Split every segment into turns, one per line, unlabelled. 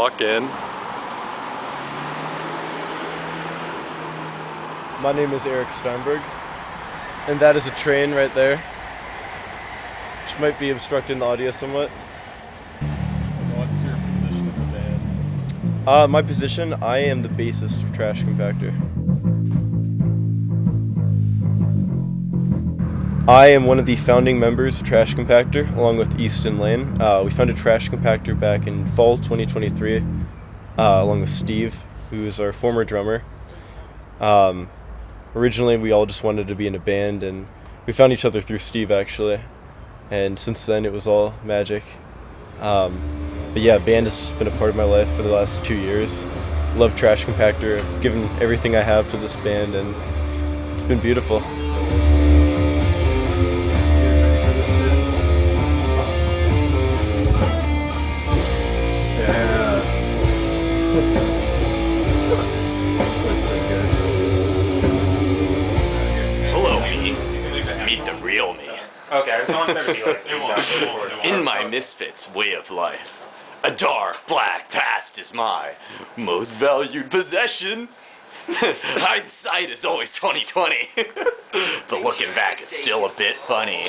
walk in.
My name is Eric Steinberg, and that is a train right there, which might be obstructing the audio somewhat.
What's your position in the band?
My position, I am the bassist of Trash Compactor. I am one of the founding members of Trash Compactor, along with Easton Lane. We founded Trash Compactor back in fall 2023, along with Steve, who is our former drummer. Originally, we all just wanted to be in a band, and we found each other through Steve, actually. And since then, it was all magic. But yeah, band has just been a part of my life for the last 2 years. Love Trash Compactor. I've given everything I have to this band, and it's been beautiful.
Okay, I just want there to be like
In my misfits way of life, a dark black past is my most valued possession. Hindsight is always 20/20, but looking back it's still a bit funny.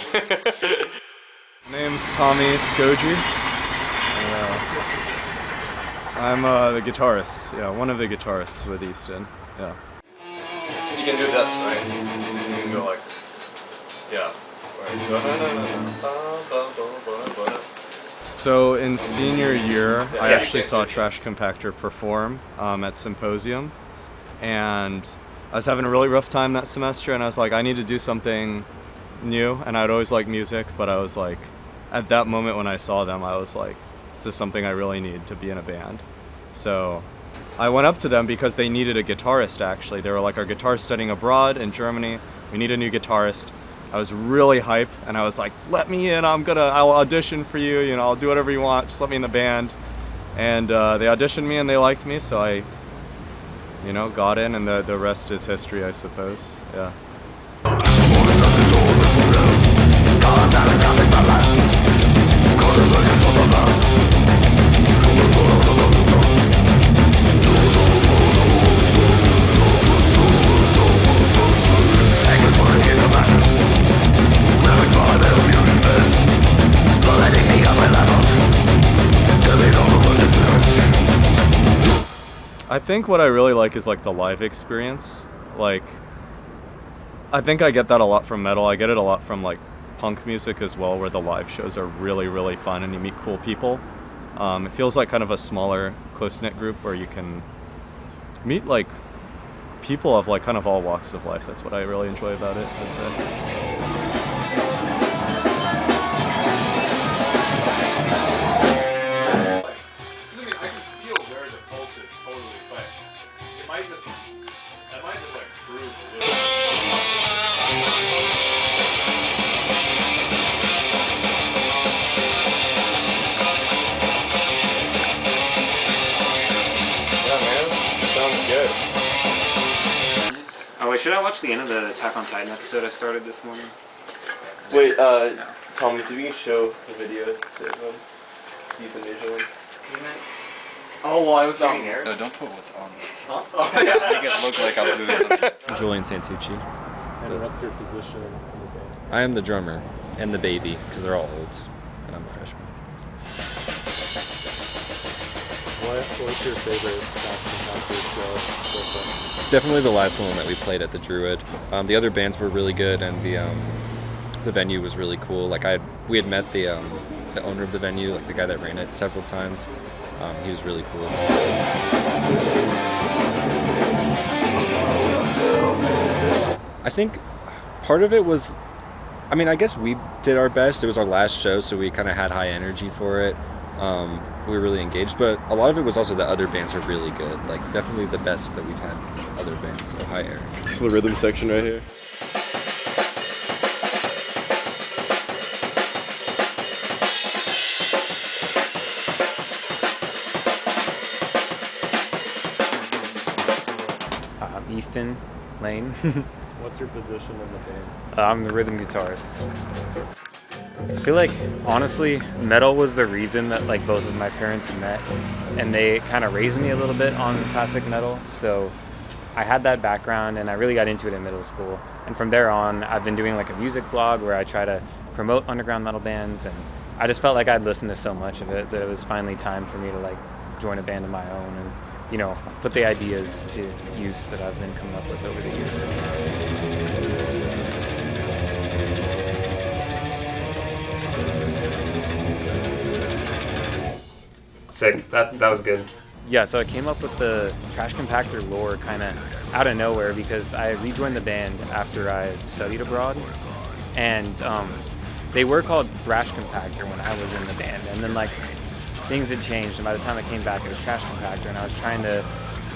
Name's Tommy Skoji. I'm the guitarist. Yeah, one of the guitarists with Easton. Yeah. You can do this, right? You can go like, yeah. So in senior year, I actually saw Trash Compactor perform at Symposium, and I was having a really rough time that semester, and I was like, I need to do something new, and I'd always liked music, but I was like, at that moment when I saw them, I was like, this is something I really need to be in a band. So I went up to them because they needed a guitarist, actually. They were like, our guitarist studying abroad in Germany, we need a new guitarist. I was really hype, and I was like, let me in, I'll audition for you, you know, I'll do whatever you want, just let me in the band. And they auditioned me and they liked me, so I, you know, got in, and the rest is history, I suppose, yeah. I think what I really like is like the live experience. Like, I think I get that a lot from metal. I get it a lot from like punk music as well, where the live shows are really, really fun and you meet cool people. It feels like kind of a smaller, close-knit group where you can meet like people of like kind of all walks of life. That's what I really enjoy about it, I'd say.
Oh wait, should I watch the end of the Attack on Titan episode I started this morning?
Wait, Tommy, so we can show the video to Ethan Nugent.
Oh, well, I was on
No, don't put what's on.
Huh?
Make it look like I'm doing something.
Julian Santucci.
And what's your position in the band?
I am the drummer and the baby, because they're all old, and I'm a freshman.
What's your favorite Trash Compactor show?
Definitely the last one that we played at the Druid. The other bands were really good, and the venue was really cool. Like we had met the owner of the venue, like the guy that ran it, several times. He was really cool. I think part of it was, I mean, I guess we did our best. It was our last show, so we kind of had high energy for it. We were really engaged, but a lot of it was also the other bands were really good. Like, definitely the best that we've had other bands, so high energy.
This is the rhythm section right here.
Easton Lane.
What's your position in the band?
I'm the rhythm guitarist.
I feel like, honestly, metal was the reason that like both of my parents met, and they kind of raised me a little bit on classic metal. So I had that background, and I really got into it in middle school. And from there on, I've been doing like a music blog where I try to promote underground metal bands, and I just felt like I'd listened to so much of it that it was finally time for me to like join a band of my own and, you know, put the ideas to use that I've been coming up with over the years. Sick. That was good. Yeah, so I came up with the Trash Compactor lore kind of out of nowhere because I rejoined the band after I studied abroad, and they were called Trash Compactor when I was in the band, and then like things had changed, and by the time I came back it was Trash Compactor, and I was trying to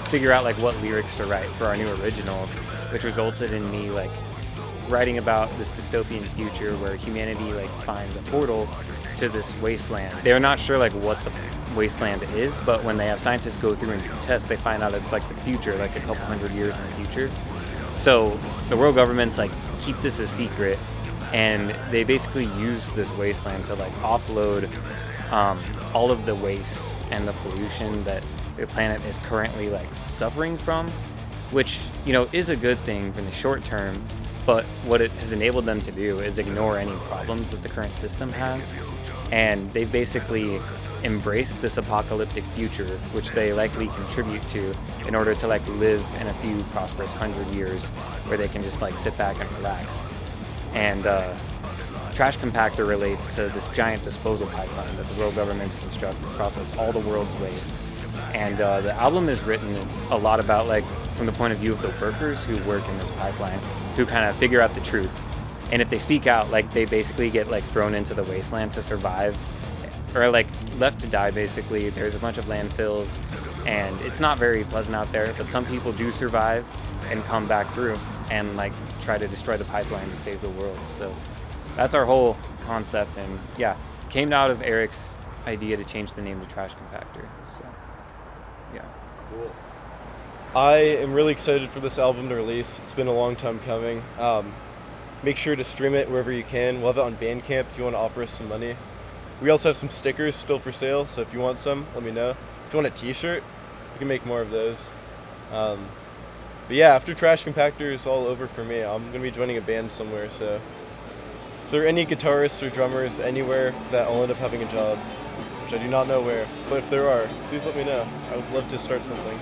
figure out like what lyrics to write for our new originals, which resulted in me like writing about this dystopian future where humanity like finds a portal to this wasteland. They're not sure like what the wasteland is, but when they have scientists go through and do tests, they find out it's like the future, like a couple hundred years in the future. So the world governments like keep this a secret, and they basically use this wasteland to like offload all of the waste and the pollution that the planet is currently like suffering from, which, you know, is a good thing in the short term. But what it has enabled them to do is ignore any problems that the current system has. And they've basically embraced this apocalyptic future, which they likely contribute to in order to like live in a few prosperous 100 years where they can just like sit back and relax. And Trash Compactor relates to this giant disposal pipeline that the world governments construct to process all the world's waste. And the album is written a lot about like from the point of view of the workers who work in this pipeline, who kind of figure out the truth. And if they speak out, like they basically get like thrown into the wasteland to survive, or like left to die basically. There's a bunch of landfills, and it's not very pleasant out there, but some people do survive and come back through and like try to destroy the pipeline to save the world. So that's our whole concept, and yeah, came out of Eric's idea to change the name to Trash Compactor. So yeah.
Cool. I am really excited for this album to release. It's been a long time coming. Make sure to stream it wherever you can. We'll have it on Bandcamp if you want to offer us some money. We also have some stickers still for sale, so if you want some, let me know. If you want a t-shirt, we can make more of those. But yeah, after Trash Compactor is all over for me, I'm going to be joining a band somewhere, so if there are any guitarists or drummers anywhere that I'll end up having a job, which I do not know where, but if there are, please let me know. I would love to start something.